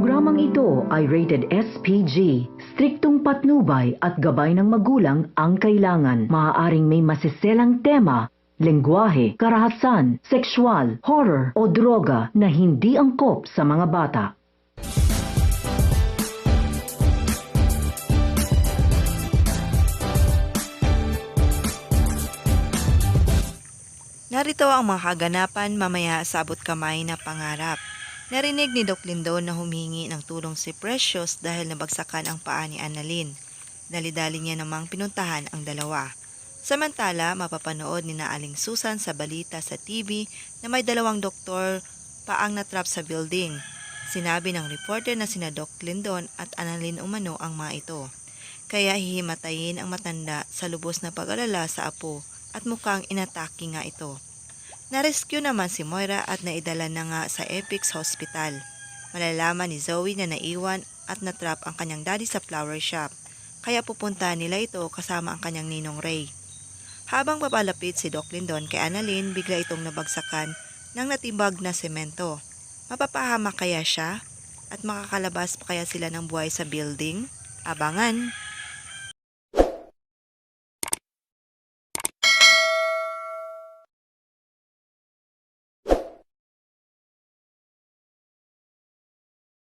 Programang ito ay rated SPG. Striktong patnubay at gabay ng magulang ang kailangan. Maaaring may masiselang tema, lengguwahe, karahasan, sexual, horror o droga na hindi angkop sa mga bata. Narito ang mga kaganapan mamaya sa abot kamay na pangarap. Narinig ni Doc Lindon na humingi ng tulong si Precious dahil nabagsakan ang paa ni Annalyn. Dali-dali niya namang pinuntahan ang dalawa. Samantala, mapapanood ni Aling Susan sa balita sa TV na may dalawang doktor paang natrap sa building. Sinabi ng reporter na sina Doc Lindon at Annalyn umano ang mga ito. Kaya hihimatayin ang matanda sa lubos na pag-alala sa apo at mukhang inatake nga ito. Narescue naman si Moira at naidala na nga sa Epix Hospital. Malalaman ni Zoe na naiwan at natrap ang kanyang daddy sa flower shop, kaya pupunta nila ito kasama ang kanyang ninong Ray. Habang papalapit si Doc Lindon kay Annalyn, bigla itong nabagsakan ng natibag na semento. Mapapahamak kaya siya? At makakalabas pa kaya sila ng buhay sa building? Abangan!